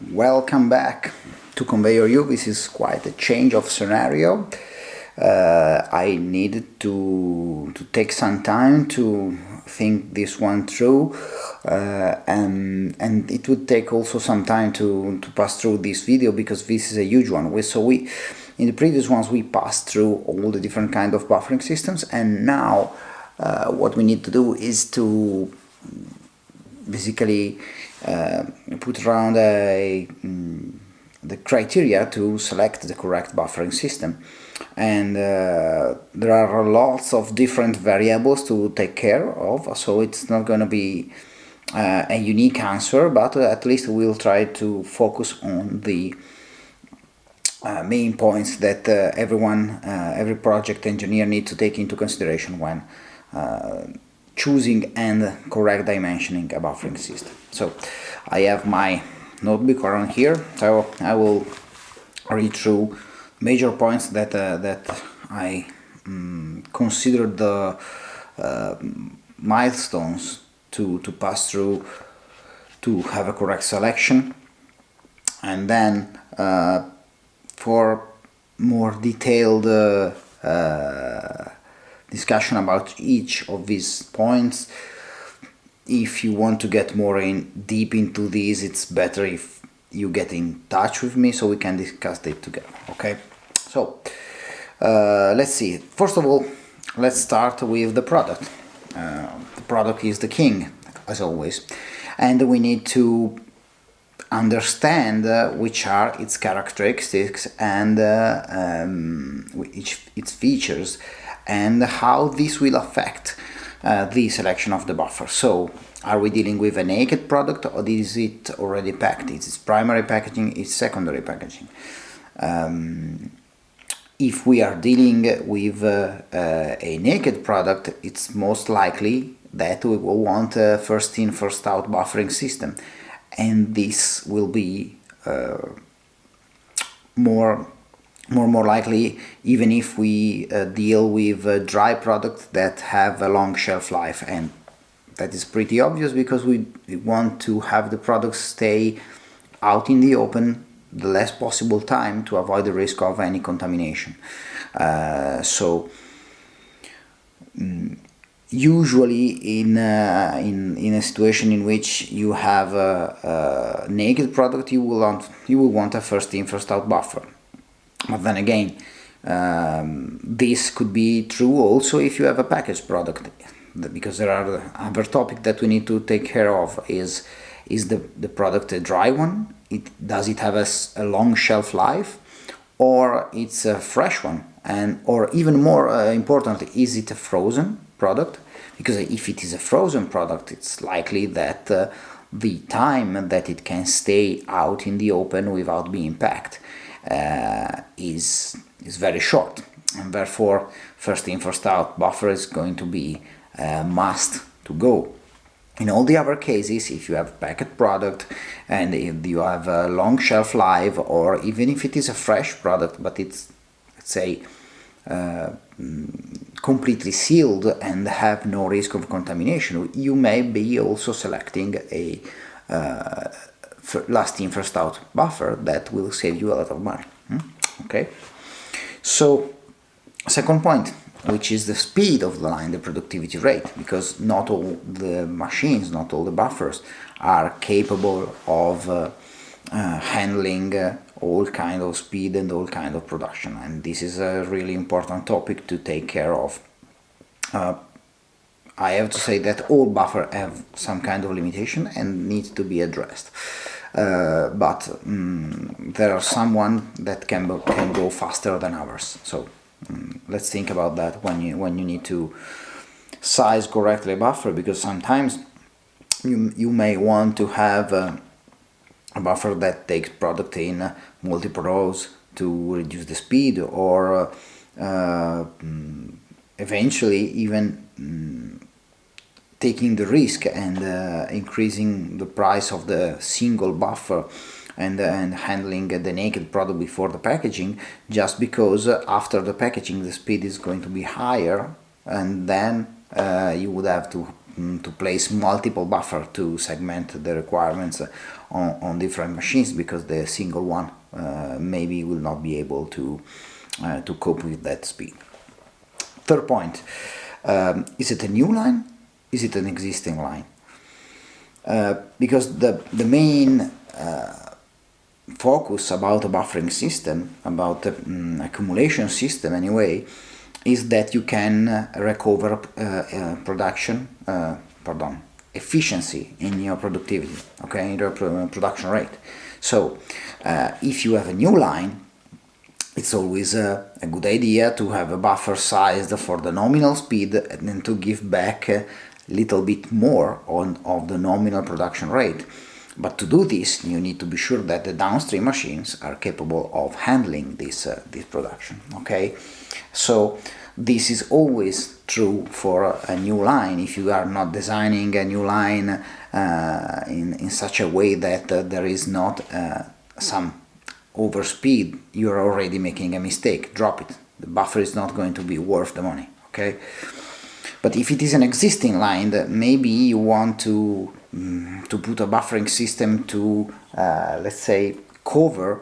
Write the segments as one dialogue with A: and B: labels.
A: Welcome back to ConveyorU. This is quite a change of scenario. I needed to take some time to think this one through, and it would take also some time to pass through this video because this is a huge one. In the previous ones we passed through all the different kind of buffering systems, and now what we need to do is to basically put around the criteria to select the correct buffering system, and there are lots of different variables to take care of, so it's not going to be a unique answer, but at least we'll try to focus on the main points that every project engineer needs to take into consideration when choosing and correct dimensioning a buffering system. So I have my notebook around here, so I will read through major points that I consider the milestones to pass through to have a correct selection, and then for more detailed discussion about each of these points. If you want to get more deep into these, it's better if you get in touch with me so we can discuss it together. Okay, so let's see. First of all, let's start with the product. The product is the king, as always, and we need to understand which are its characteristics and its features, and how this will affect the selection of the buffer. So, are we dealing with a naked product, or is it already packed? Is it primary packaging? Is secondary packaging? If we are dealing with a naked product, it's most likely that we will want a first in, first out buffering system, and this will be more likely even if we deal with dry products that have a long shelf life, and that is pretty obvious because we want to have the products stay out in the open the less possible time to avoid the risk of any contamination. Usually in a situation in which you have a naked product, you will want a first in, first out buffer. But then again, this could be true also if you have a packaged product, because there are the other topic that we need to take care of. Is the product a dry one? Does it have a long shelf life, or it's a fresh one? And or even more importantly, is it a frozen product? Because if it is a frozen product, it's likely that the time that it can stay out in the open without being packed is very short, and therefore first in, first out buffer is going to be a must to go. In all the other cases, if you have a packed product and if you have a long shelf life, or even if it is a fresh product but it's, let's say, completely sealed and have no risk of contamination, you may be also selecting a last in, first out buffer that will save you a lot of money. Okay, so second point, which is the speed of the line, the productivity rate, because not all the machines, not all the buffers are capable of handling all kind of speed and all kind of production, and this is a really important topic to take care of. I have to say that all buffers have some kind of limitation and need to be addressed, but there are some that can go faster than others. So let's think about that when you need to size correctly a buffer, because sometimes you may want to have a buffer that takes product in multiple rows to reduce the speed, or eventually even taking the risk and increasing the price of the single buffer and handling the naked product before the packaging, just because after the packaging the speed is going to be higher, and then you would have to to place multiple buffer to segment the requirements on different machines, because the single one maybe will not be able to cope with that speed. Third point, is it a new line? Is it an existing line? Because the main focus about a buffering system, about the accumulation system anyway, is that you can recover efficiency in your productivity, okay, in your production rate. So if you have a new line, it's always a good idea to have a buffer sized for the nominal speed and then to give back a little bit more of the nominal production rate. But to do this, you need to be sure that the downstream machines are capable of handling this production, okay? So this is always true for a new line. If you are not designing a new line in such a way that there is not some overspeed, you're already making a mistake. Drop it. The buffer is not going to be worth the money, okay? But if it is an existing line, that maybe you want to put a buffering system to, let's say, cover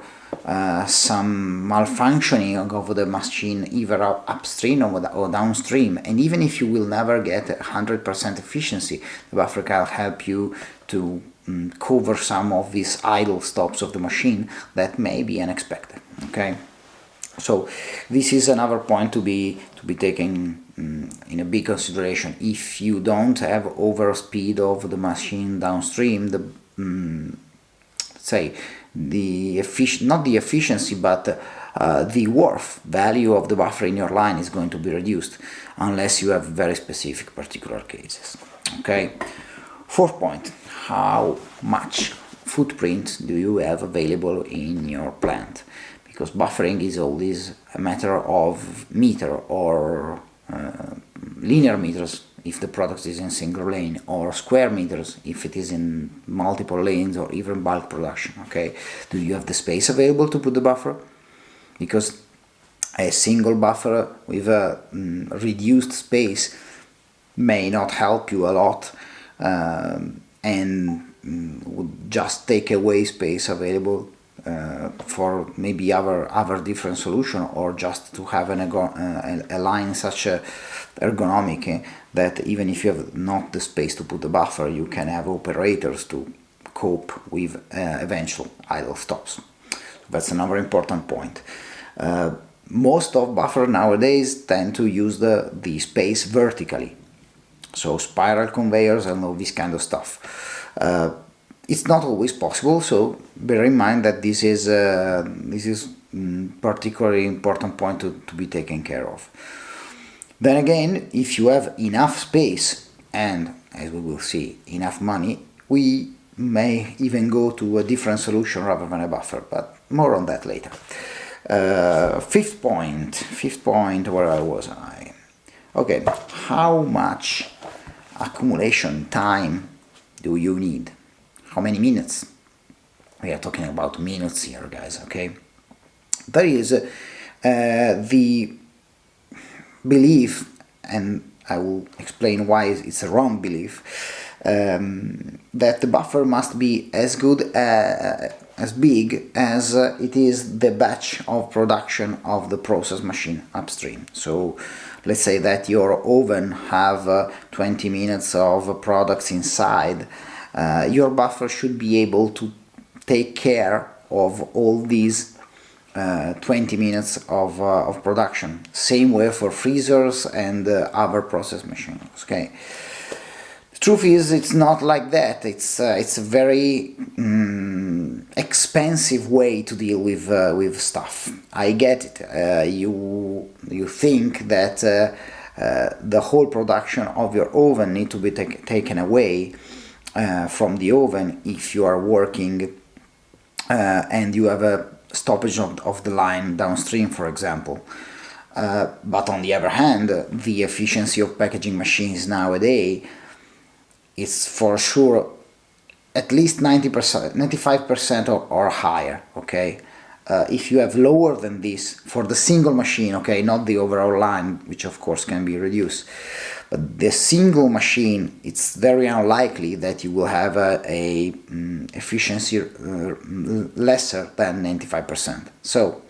A: some malfunctioning of the machine either upstream or downstream, and even if you will never get 100% efficiency, the buffer can help you to cover some of these idle stops of the machine that may be unexpected, okay? So this is another point to be taken in a big consideration. If you don't have overspeed of the machine downstream, the say not the efficiency, but the worth value of the buffer in your line is going to be reduced unless you have very specific particular cases, okay? Fourth point, how much footprint do you have available in your plant? Because buffering is always a matter of meter or linear meters if the product is in single lane, or square meters if it is in multiple lanes, or even bulk production, okay? Do you have the space available to put the buffer? Because a single buffer with a reduced space may not help you a lot, and would just take away space available for maybe other different solution, or just to have a line such ergonomic that even if you have not the space to put the buffer, you can have operators to cope with eventual idle stops. That's another important point. Most of buffer nowadays tend to use the space vertically, so spiral conveyors and all this kind of stuff. It's not always possible, so bear in mind that this is particularly important point to be taken care of. Then again, if you have enough space and, as we will see, enough money, we may even go to a different solution rather than a buffer, but more on that later. Fifth point, where was I? Okay, how much accumulation time do you need? How many minutes? We are talking about minutes here, guys, okay? There is the belief, and I will explain why it's a wrong belief, that the buffer must be as good, as big as it is the batch of production of the process machine upstream. So let's say that your oven have 20 minutes of products inside. Your buffer should be able to take care of all these 20 minutes of production. Same way for freezers and other process machines. Okay. The truth is, it's not like that. It's a very expensive way to deal with stuff. I get it. You think that the whole production of your oven need to be taken away from the oven if you are working and you have a stoppage of the line downstream, for example. But on the other hand, the efficiency of packaging machines nowadays is for sure at least 90%, 95% or higher, okay? If you have lower than this for the single machine, okay, not the overall line, which of course can be reduced, But the single machine, it's very unlikely that you will have a efficiency lesser than 95%. So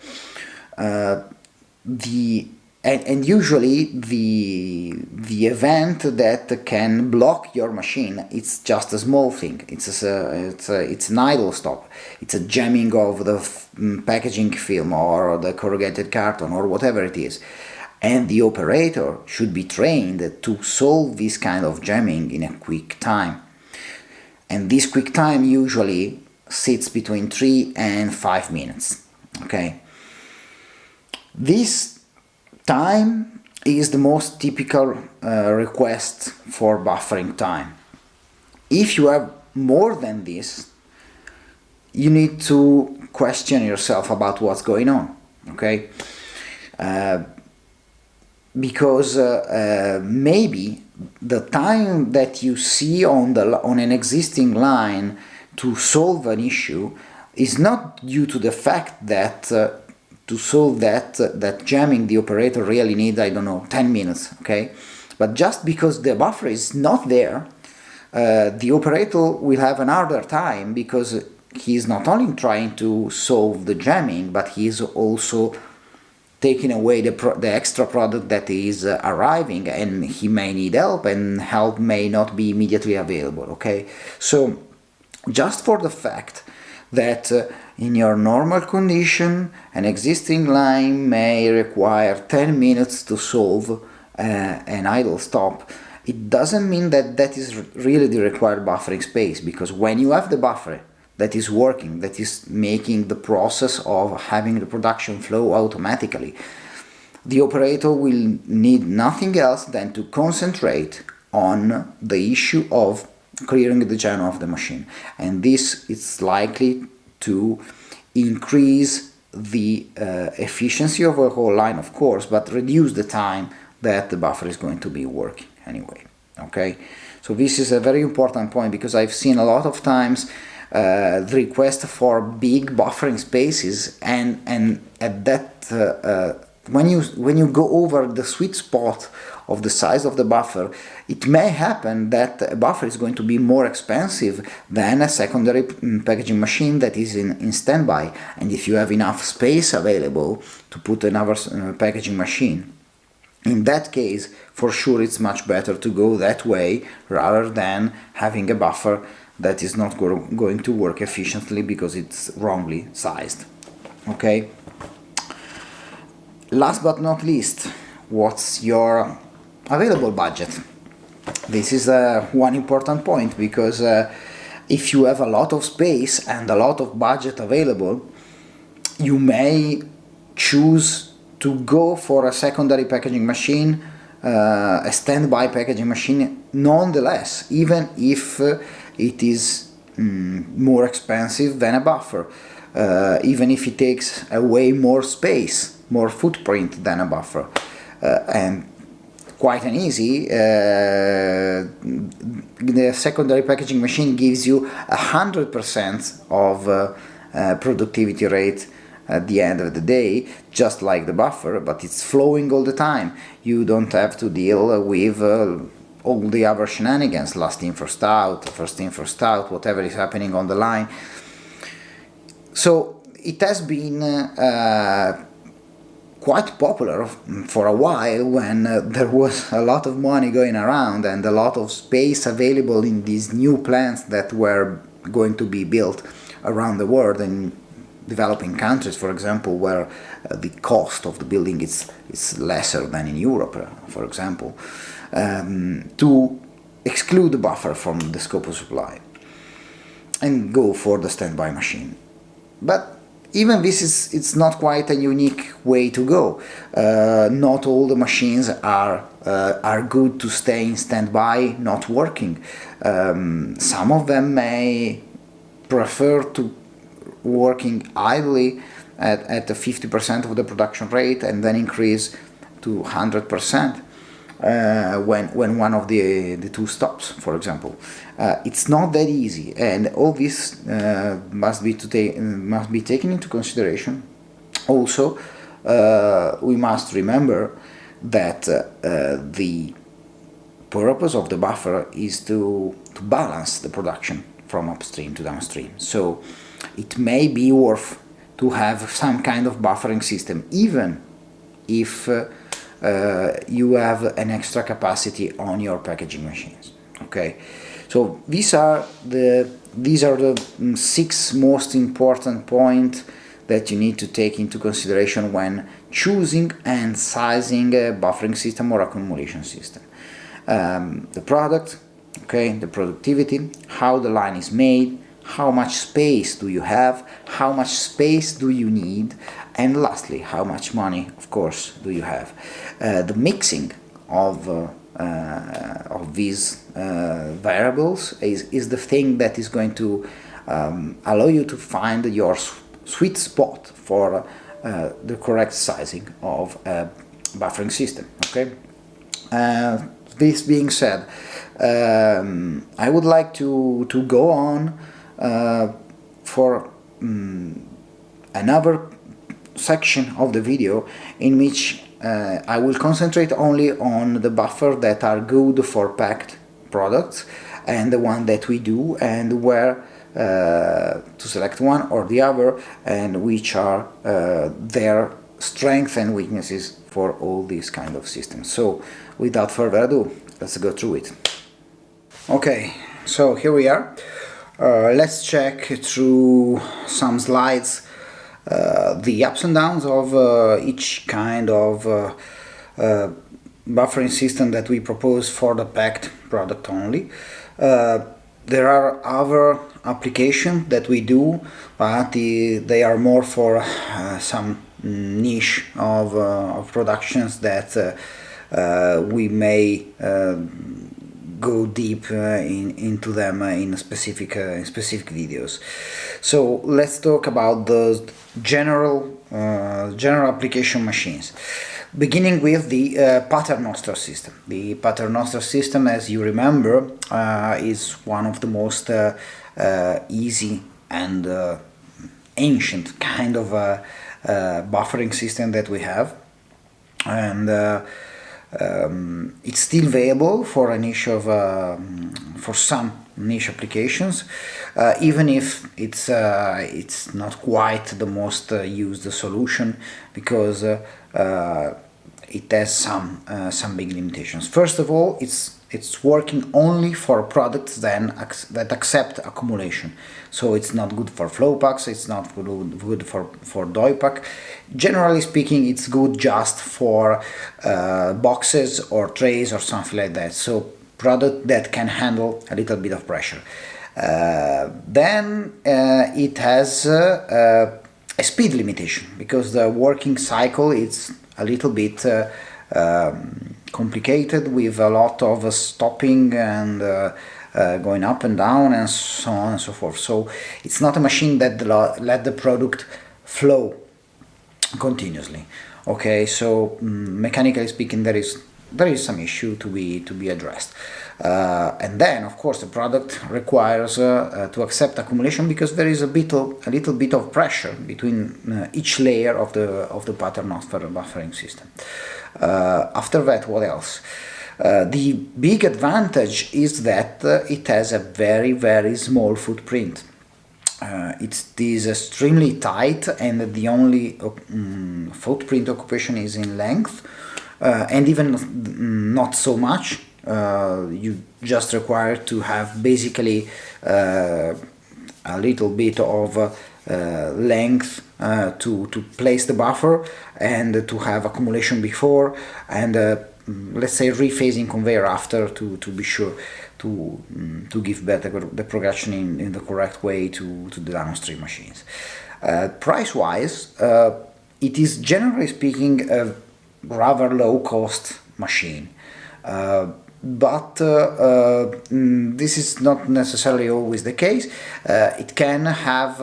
A: and usually the event that can block your machine, it's just a small thing. It's an idle stop. It's a jamming of the packaging film or the corrugated carton or whatever it is. And the operator should be trained to solve this kind of jamming in a quick time. And this quick time usually sits between 3 and 5 minutes. Okay. This time is the most typical request for buffering time. If you have more than this, you need to question yourself about what's going on. Okay. Because maybe the time that you see on an existing line to solve an issue is not due to the fact that to solve that jamming the operator really needs, I don't know, 10 minutes, okay? But just because the buffer is not there, the operator will have an harder time because he is not only trying to solve the jamming, but he is also taking away the extra product that is arriving, and he may need help, and help may not be immediately available, okay? So just for the fact that in your normal condition an existing line may require 10 minutes to solve an idle stop, it doesn't mean that that is really the required buffering space, because when you have the buffer that is working, that is making the process of having the production flow automatically, the operator will need nothing else than to concentrate on the issue of clearing the jam of the machine. And this is likely to increase the efficiency of the whole line, of course, but reduce the time that the buffer is going to be working anyway. Okay, so this is a very important point, because I've seen a lot of times the request for big buffering spaces, and at that when you go over the sweet spot of the size of the buffer, it may happen that a buffer is going to be more expensive than a secondary packaging machine that is in standby. And if you have enough space available to put another packaging machine, in that case, for sure, it's much better to go that way rather than having a buffer that is not going to work efficiently because it's wrongly sized. Okay. Last but not least, what's your available budget? This is one important point, because if you have a lot of space and a lot of budget available, you may choose to go for a secondary packaging machine, a standby packaging machine, nonetheless, even if it is more expensive than a buffer, even if it takes away more space, more footprint than a buffer, and quite an easy, the secondary packaging machine gives you 100% of productivity rate at the end of the day, just like the buffer, but it's flowing all the time. You don't have to deal with all the other shenanigans, last in, first out, whatever is happening on the line. So it has been quite popular for a while, when there was a lot of money going around and a lot of space available in these new plants that were going to be built around the world, in developing countries, for example, where the cost of the building is lesser than in Europe, for example, to exclude the buffer from the scope of supply and go for the standby machine. But even this it's not quite a unique way to go. Not all the machines are good to stay in standby, not working. Some of them may prefer to working idly at the 50% of the production rate and then increase to 100% when one of the two stops, for example. It's not that easy, and all this must be taken into consideration. Also, we must remember that the purpose of the buffer is to balance the production from upstream to downstream. So it may be worth to have some kind of buffering system, even if you have an extra capacity on your packaging machines. Okay, so these are the 6 most important points that you need to take into consideration when choosing and sizing a buffering system or accumulation system. The product, okay, the productivity, how the line is made, how much space do you have, how much space do you need, and lastly, how much money, of course, do you have. The mixing of these variables is the thing that is going to allow you to find your sweet spot for the correct sizing of a buffering system. Okay. This being said, I would like to go on for another section of the video in which I will concentrate only on the buffer that are good for packed products and the one that we do, and where to select one or the other, and which are their strengths and weaknesses for all these kind of systems. So without further ado, let's go through it. Okay, so here we are. Let's check through some slides the ups and downs of each kind of buffering system that we propose for the packed product only. There are other applications that we do, but they are more for some niche of productions that we may go deep into them in specific videos. So let's talk about the general application machines, beginning with the pattern noster system. The pattern noster system, as you remember, is one of the most easy and ancient kind of buffering system that we have, and it's still available for a niche of for some niche applications, even if it's not quite the most used solution, because it has some big limitations. First of all, it's working only for products that accept accumulation. So it's not good for flow packs, it's not good for dye pack. Generally speaking, it's good just for boxes or trays or something like that. So product that can handle a little bit of pressure. Then it has a speed limitation, because the working cycle is a little bit complicated, with a lot of stopping and going up and down and so on and so forth. So it's not a machine that let the product flow continuously. Okay, so mechanically speaking, there is some issue to be addressed. And then, of course, the product requires to accept accumulation, because there is a little bit of pressure between each layer of the pattern noster buffering system. After that, what else? The big advantage is that it has a very small footprint. It is extremely tight, and the only footprint occupation is in length, and even not so much. You just require to have basically a little bit of length to place the buffer, and to have accumulation before, and let's say rephasing conveyor after, to be sure to give better the progression in the correct way to the downstream machines. Price wise, it is generally speaking a rather low cost machine. But this is not necessarily always the case. It can have,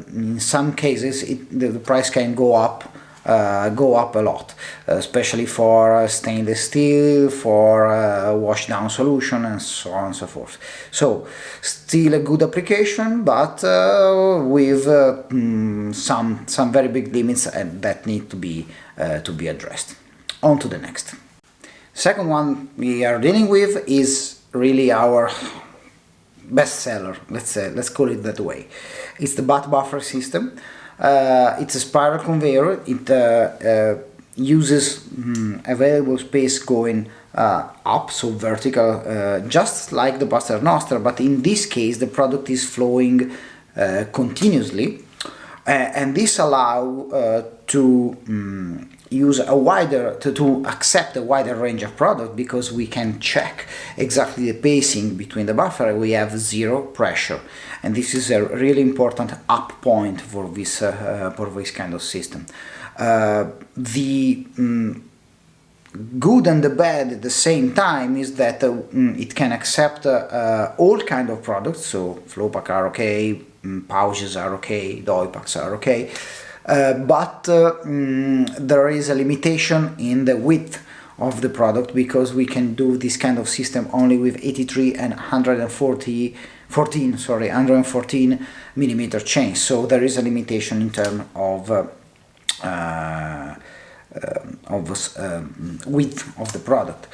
A: in some cases, the price can go up a lot, especially for stainless steel, for wash down solution, and so on and so forth. So still a good application, but with some very big limits that need to be addressed. On to the next. Second one we are dealing with is really our bestseller, let's call it that way. It's the butt buffer system. It's a spiral conveyor. It uses available space going up, so vertical, just like the buster noster, but in this case the product is flowing continuously, and this allows to use a wider to accept a wider range of product, because we can check exactly the pacing between the buffer. We have zero pressure, and this is a really important up point for this kind of system. The good and the bad at the same time is that it can accept all kind of products, so flow pack are okay, pouches are okay, doi packs are okay, but there is a limitation in the width of the product, because we can do this kind of system only with 83 and 114 millimeter chains, so there is a limitation in terms of width of the product.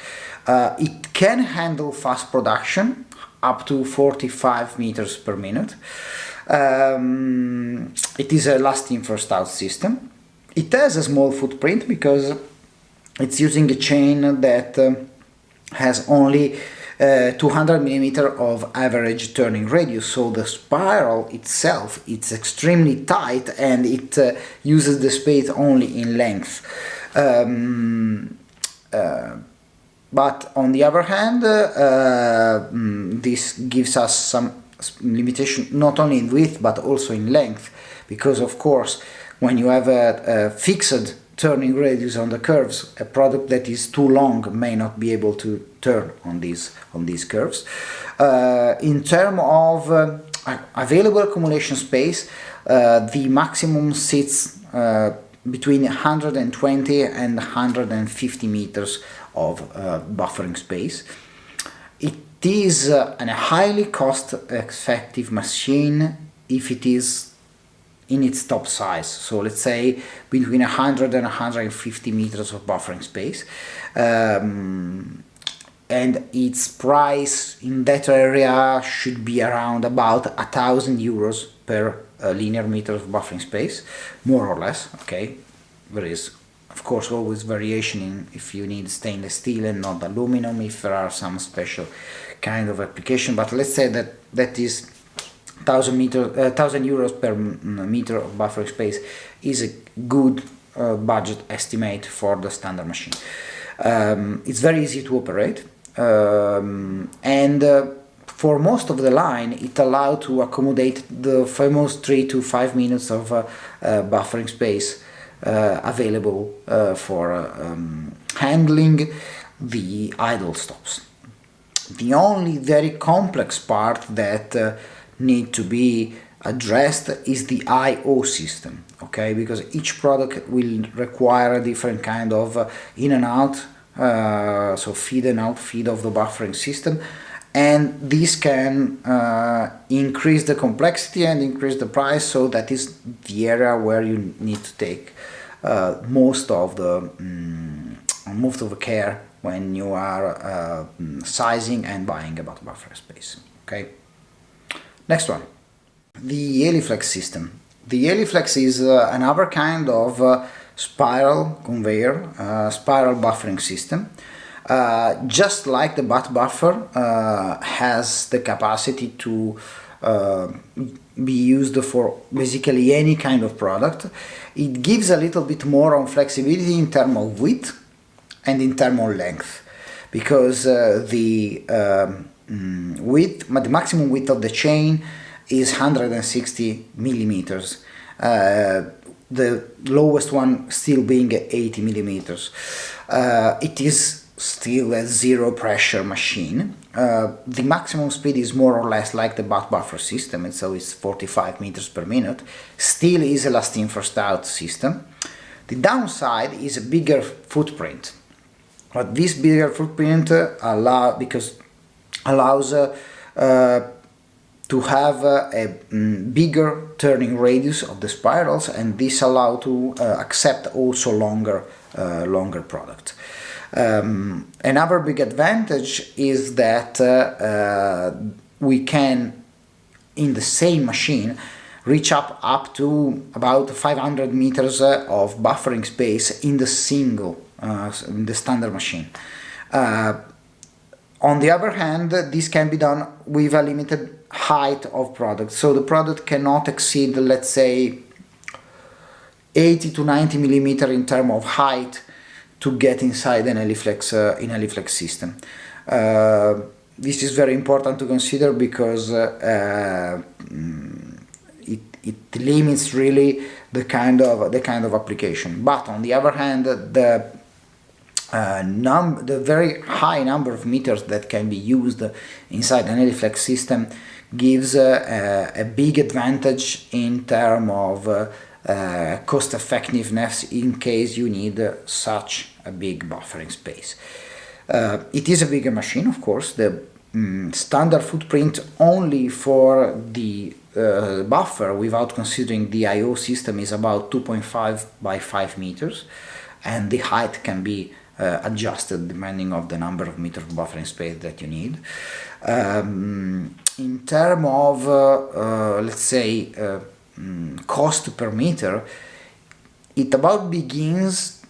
A: It can handle fast production up to 45 meters per minute. It is a last in first out system. It has a small footprint because it's using a chain that has only 200 millimeter of average turning radius, so the spiral itself it's extremely tight, and it uses the space only in length. But on the other hand, this gives us some limitation not only in width but also in length, because of course when you have a fixed turning radius on the curves, a product that is too long may not be able to turn on these curves. In terms of available accumulation space, the maximum sits between 120 and 150 meters of buffering space. It is a highly cost-effective machine if it is in its top size, so let's say between 100 and 150 meters of buffering space, and its price in that area should be around about 1,000 euros per linear meter of buffering space, more or less. Okay, there is of course always variation in if you need stainless steel and not aluminum, if there are some special kind of application, but let's say that is 1,000 euros per meter of buffering space is a good budget estimate for the standard machine. It's very easy to operate, and for most of the line it allows to accommodate the famous 3 to 5 minutes of buffering space available for handling the idle stops. The only very complex part that need to be addressed is the I/O system, okay, because each product will require a different kind of in and out, so feed and out feed of the buffering system, and this can increase the complexity and increase the price, so that is the area where you need to take most of the care when you are sizing and buying a buffer space. Okay. Next one, the Heliflex system. The Heliflex is another kind of spiral conveyor, spiral buffering system. Just like the butt buffer, has the capacity to be used for basically any kind of product. It gives a little bit more on flexibility in terms of width and in terms of length, because the maximum width of the chain is 160 millimeters, the lowest one still being 80 millimeters. It is still a zero pressure machine. The maximum speed is more or less like the butt buffer system, and so it's 45 meters per minute. Still is a last in first out system. The downside is a bigger footprint, but this bigger footprint allows to have a bigger turning radius of the spirals, and this allows to accept also longer product. Another big advantage is that we can, in the same machine, reach up to about 500 meters of buffering space in the in the standard machine. On the other hand, this can be done with a limited height of product. So the product cannot exceed, let's say, 80 to 90 millimeter in terms of height to get inside an Heliflex system. This is very important to consider because it limits really the kind of application. But on the other hand, the very high number of meters that can be used inside an Heliflex system gives a big advantage in terms of cost effectiveness in case you need such a big buffering space. It is a bigger machine, of course. The standard footprint only for the buffer without considering the I/O system is about 2.5 by 5 meters, and the height can be adjusted depending on the number of meters of buffering space that you need. In terms of let's say cost per meter, it about begins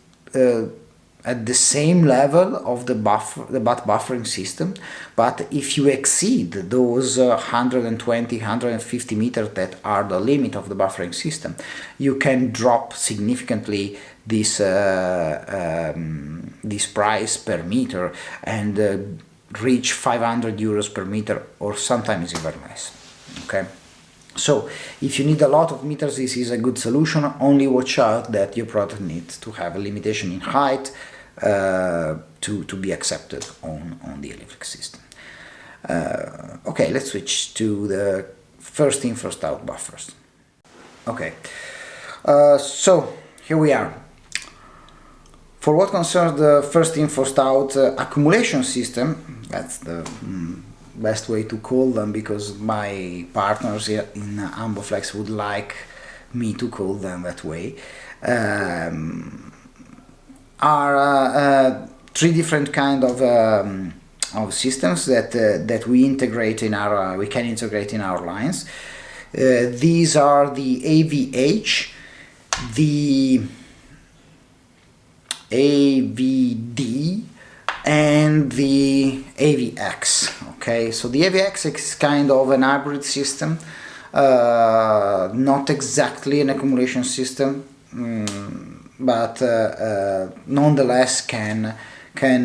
A: at the same level of the buffering system, but if you exceed those 120, 150 meters that are the limit of the buffering system, you can drop significantly this price per meter and reach 500 euros per meter, or sometimes even less. Okay. So if you need a lot of meters, this is a good solution. Only watch out that your product needs to have a limitation in height to be accepted on the Heliflex system. Okay, let's switch to the first in, first out buffers. Okay, so here we are. For what concerns the first in, first out accumulation system, that's the best way to call them, because my partners here in Ambaflex would like me to call them that way, are three different kind of systems that we integrate in we can integrate in our lines. These are the AVH, the AVD, and the AVX. Okay, so the AVX is kind of an hybrid system, not exactly an accumulation system, but nonetheless can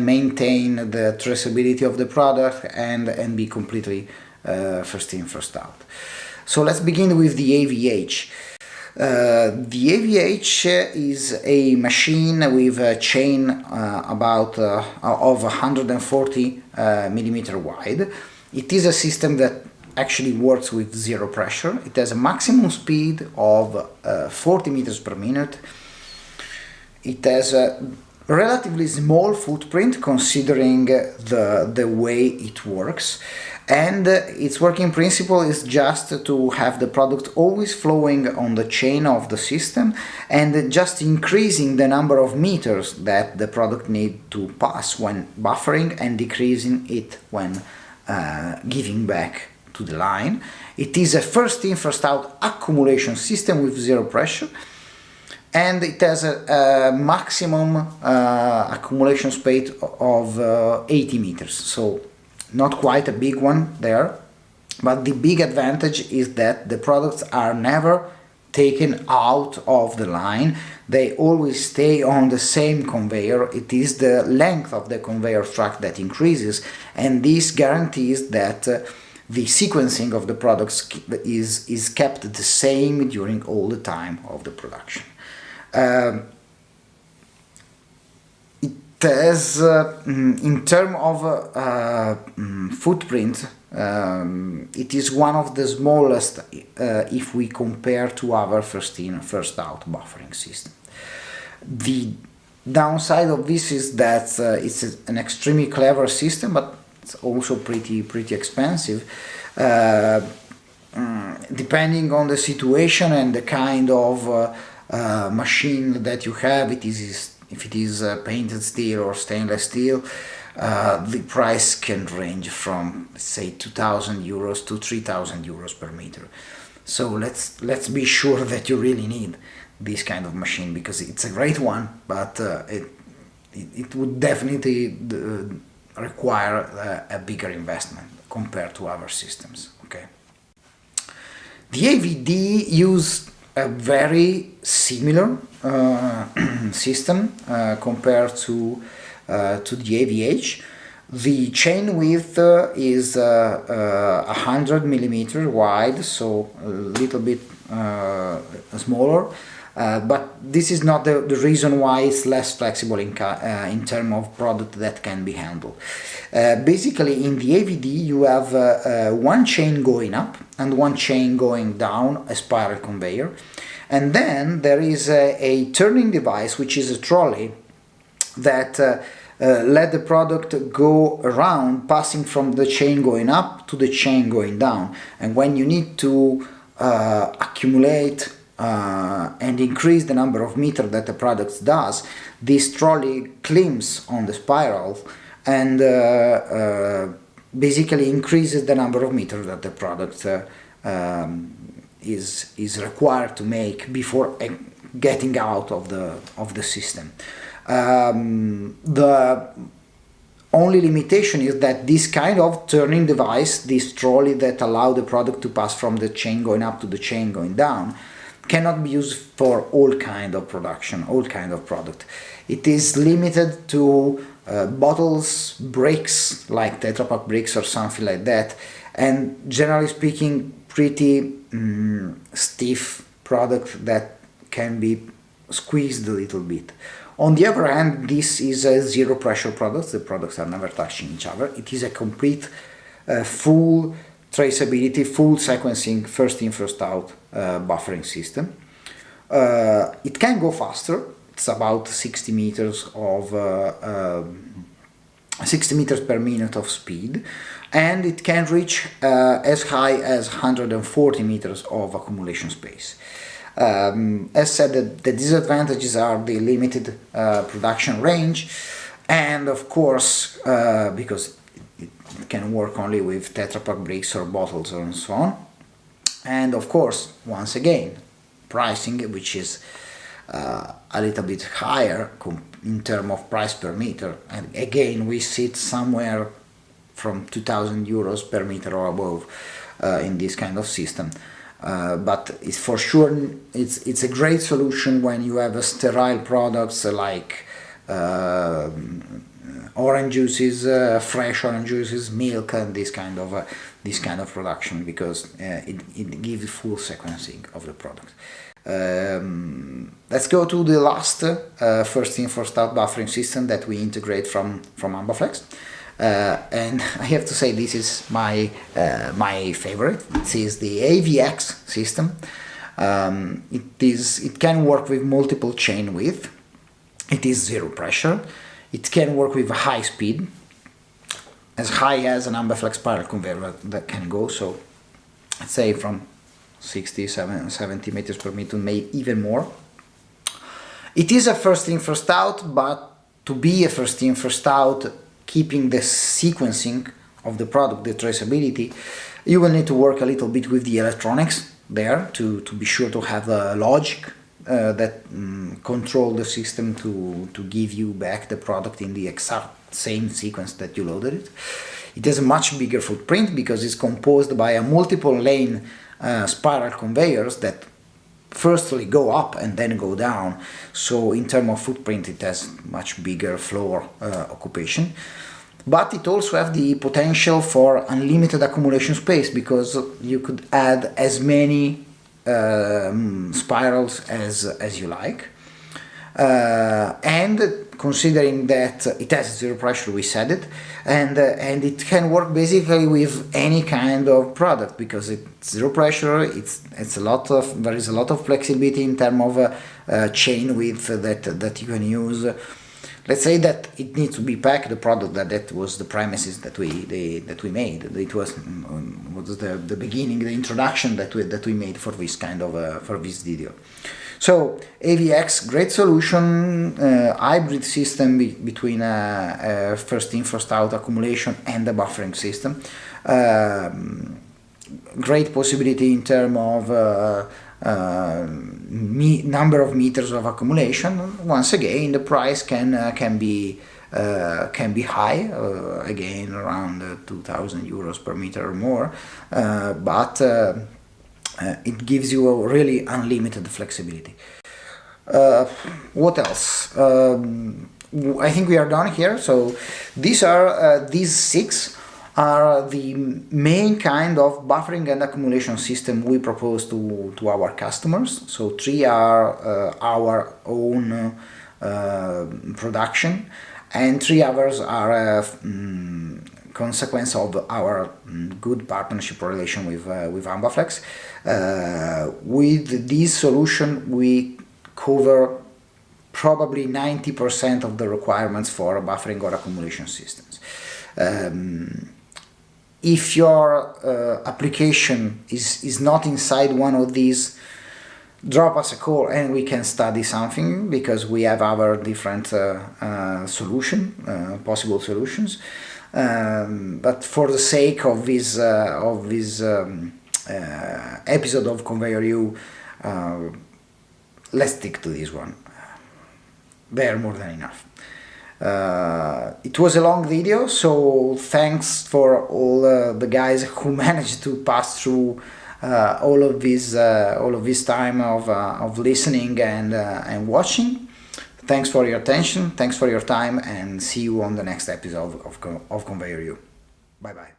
A: maintain the traceability of the product and be completely first in, first out. So let's begin with the AVH. The AVH is a machine with a chain about of 140 millimeter wide. It is a system that actually works with zero pressure. It has a maximum speed of 40 meters per minute. It has a relatively small footprint considering the way it works, and its working principle is just to have the product always flowing on the chain of the system and just increasing the number of meters that the product needs to pass when buffering and decreasing it when giving back to the line. It is a first in, first out accumulation system with zero pressure, and it has a maximum accumulation space of 80 meters, so not quite a big one there, but the big advantage is that the products are never taken out of the line. They always stay on the same conveyor. It is the length of the conveyor track that increases, and this guarantees that the sequencing of the products is kept the same during all the time of the production. It has, in terms of footprint, it is one of the smallest if we compare to our first in, first out buffering system. The downside of this is that it's an extremely clever system, but it's also pretty expensive. Depending on the situation and the kind of machine that you have, it is if it is painted steel or stainless steel, the price can range from, say, 2,000 euros to 3,000 euros per meter. So let's be sure that you really need this kind of machine, because it's a great one, but it would definitely require a bigger investment compared to other systems. Okay. The AVD used a very similar system compared to the AVH. The chain width is 100 millimeter wide, so a little bit smaller. But this is not the reason why it's less flexible in terms of product that can be handled. Basically, in the AVD you have one chain going up and one chain going down, a spiral conveyor, and then there is a turning device, which is a trolley that let the product go around, passing from the chain going up to the chain going down. And when you need to accumulate and increase the number of meters that the product does, this trolley clamps on the spiral and basically increases the number of meters that the product is required to make before getting out of the system. The only limitation is that this kind of turning device, this trolley that allows the product to pass from the chain going up to the chain going down, cannot be used for all kind of production, all kind of product. It is limited to bottles, bricks, like Tetra Pak bricks or something like that, and generally speaking, pretty stiff product that can be squeezed a little bit. On the other hand, this is a zero pressure product. The products are never touching each other. It is a complete full traceability, full sequencing, first in, first out buffering system. It can go faster. It's about 60 meters per minute of speed, and it can reach as high as 140 meters of accumulation space. As said, the disadvantages are the limited production range, and of course, because it can work only with Tetra Pak bricks or bottles and so on, and of course, once again, pricing, which is a little bit higher in terms of price per meter, and again we sit somewhere from 2,000 euros per meter or above in this kind of system. But it's for sure it's a great solution when you have sterile products like orange juices, fresh orange juices, milk, and this kind of production, because it gives full sequencing of the product. Let's go to the last first in, first out buffering system that we integrate from Ambaflex. And I have to say this is my favorite. It is the AVX system. It can work with multiple chain width. It is zero pressure. It can work with high speed, as high as an Ambaflex spiral conveyor that can go. So let's say from 70 meters per minute, maybe even more. It is a first in, first out, but to be a first in, first out, keeping the sequencing of the product, the traceability, you will need to work a little bit with the electronics there to be sure to have a logic that control the system to give you back the product in the exact same sequence that you loaded it. It has a much bigger footprint because it's composed by a multiple lane spiral conveyors that firstly go up and then go down, so in terms of footprint it has much bigger floor occupation. But it also has the potential for unlimited accumulation space, because you could add as many spirals as you like, and considering that it has zero pressure, we said it, and it can work basically with any kind of product, because it's zero pressure. There is a lot of flexibility in terms of chain width that you can use. Let's say that it needs to be packed, the product that was the premises that we made. It was the beginning, the introduction that we made for this kind of for this video. So AVX, great solution, hybrid system between first in first out accumulation and the buffering system. Great possibility in terms of number of meters of accumulation. Once again, the price can be high, again around 2,000 euros per meter or more, but it gives you a really unlimited flexibility. What else? I think we are done here. So these 6 are the main kind of buffering and accumulation system we propose to our customers. So 3 are our own production, and 3 others are a consequence of our good partnership relation with Ambaflex. With this solution, we cover probably 90% of the requirements for buffering or accumulation systems. If your application is not inside one of these, drop us a call and we can study something, because we have our different possible solutions. But for the sake of this episode of ConveyorU, let's stick to this one. They are more than enough. It was a long video, so thanks for all the guys who managed to pass through all of this time of listening and watching. Thanks for your attention, thanks for your time, and see you on the next episode of ConveyorU. Bye bye.